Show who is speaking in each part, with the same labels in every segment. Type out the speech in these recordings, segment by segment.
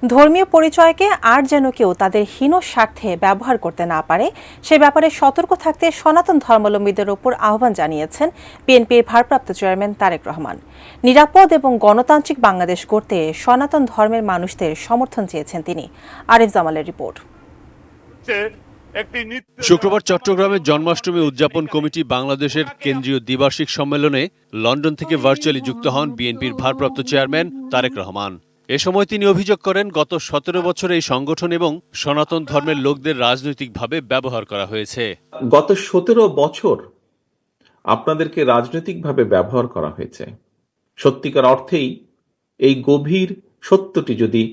Speaker 1: ধর্মীয় পরিচয়কে আর যেন কেউ তাদের হীন স্বার্থে ব্যবহার করতে না পারে সে ব্যাপারে সতর্ক থাকতে সনাতন ধর্মাবলম্বীদের ওপর আহ্বান জানিয়েছেন বিএনপির ভারপ্রাপ্ত চেয়ারম্যান তারেক রহমান। নিরাপদ এবং গণতান্ত্রিক বাংলাদেশ গড়তে সনাতন ধর্মের মানুষদের সমর্থন চেয়েছেন তিনি। আরিফ জামালের রিপোর্ট।
Speaker 2: শুক্রবার চট্টগ্রামে জন্মাষ্টমী উদযাপন কমিটি বাংলাদেশের কেন্দ্রীয় দ্বিবার্ষিক সম্মেলনে লন্ডন থেকে ভার্চুয়ালি যুক্ত হন বিএনপির ভারপ্রাপ্ত চেয়ারম্যান তারেক রহমান। এ সময় তিনি অভিযোগ করেন, গত 17 বছরে এই সংগঠন এবং সনাতন ধর্মের লোকদের রাজনৈতিকভাবে ব্যবহার করা হয়েছে।
Speaker 3: গত 17 বছর আপনাদেরকে রাজনৈতিকভাবে ব্যবহার করা হয়েছে। সত্যিকার অর্থেই এই গভীর সত্যটি যদি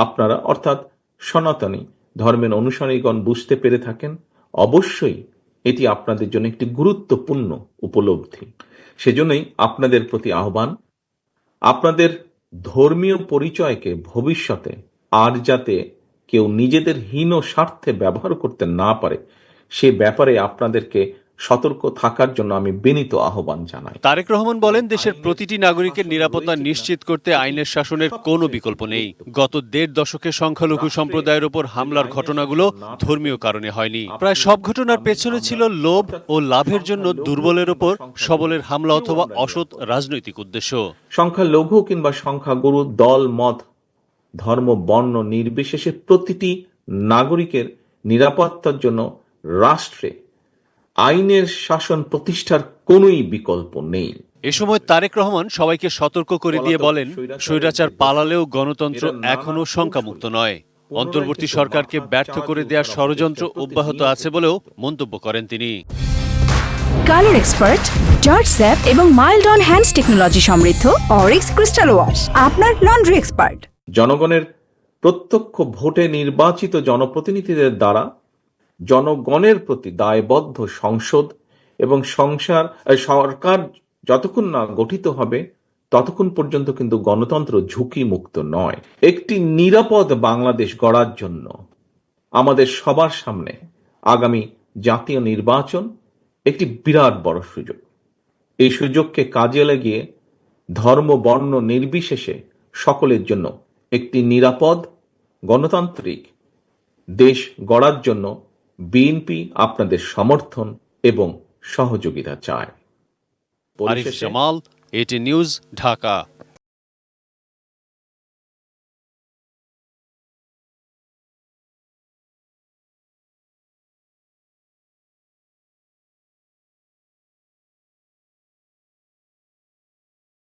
Speaker 3: আপনারা অর্থাৎ সনাতনী ধর্মের অনুসারীগণ বুঝতে পেরে থাকেন, অবশ্যই এটি আপনাদের জন্য একটি গুরুত্বপূর্ণ উপলব্ধি। সেজন্যই আপনাদের প্রতি আহ্বান, আপনাদের ধর্মীয় পরিচয়কে ভবিষ্যতে আর যাতে কেউ নিজেদের হীন স্বার্থে ব্যবহার করতে না পারে সে ব্যাপারে আপনাদেরকে সতর্ক থাকার জন্য আমি বিনীত আহ্বান জানাই।
Speaker 2: তারেক রহমান বলেন, দেশের প্রতিটি নাগরিকের নিরাপত্তা নিশ্চিত করতে আইনের শাসনের কোনো বিকল্প নেই। গত 1.5 দশকে সংখ্যালঘু সম্প্রদায়ের উপর হামলার ঘটনাগুলো ধর্মীয় কারণে হয়নি। প্রায় সব ঘটনার পেছনে ছিল লোভ ও লাভের জন্য দুর্বলের উপর সবলের হামলা অথবা অসৎ রাজনৈতিক উদ্দেশ্য।
Speaker 3: সংখ্যালঘু কিংবা সংখ্যাগুরু, দল, মত, ধর্ম, বর্ণ নির্বিশেষে প্রতিটি নাগরিকের নিরাপত্তার জন্য রাষ্ট্রে আইনের শাসন প্রতিষ্ঠার কোনোই বিকল্প নেই।
Speaker 2: এ সময় তারেক রহমান সবাইকে সতর্ক করে দিয়ে বলেন, স্বৈরাচার পালালেও গণতন্ত্র এখনো শঙ্কামুক্ত নয়। অন্তর্বর্তী সরকারকে ব্যর্থ করে দেওয়ার ষড়যন্ত্র অব্যাহত আছে বলেও মন্তব্য করেন তিনি।
Speaker 4: কালার এক্সপার্ট, জর্জ স্যাপ এবং মাইল্ড অন হ্যান্ডস টেকনোলজি সমৃদ্ধ অরিক্স ক্রিস্টাল ওয়াশ আপনার লন্ড্রি এক্সপার্ট।
Speaker 3: জনগণের প্রত্যক্ষ ভোটে নির্বাচিত জনপ্রতিনিধিদের দ্বারা জনগণের প্রতি দায়বদ্ধ সংসদ এবং সরকার যতক্ষণ না গঠিত হবে ততক্ষণ পর্যন্ত কিন্তু গণতন্ত্র ঝুঁকি মুক্ত নয়। একটি নিরাপদ বাংলাদেশ গড়ার জন্য আমাদের সবার সামনে আগামী জাতীয় নির্বাচন একটি বিরাট বড় সুযোগ। এই সুযোগকে কাজে লাগিয়ে ধর্ম, বর্ণ নির্বিশেষে সকলের জন্য একটি নিরাপদ গণতান্ত্রিক দেশ গড়ার জন্য বিএনপি আপনাদের সমর্থন এবং সহযোগিতা চায়।
Speaker 2: আরিফ জামাল, এটি নিউজ, ঢাকা।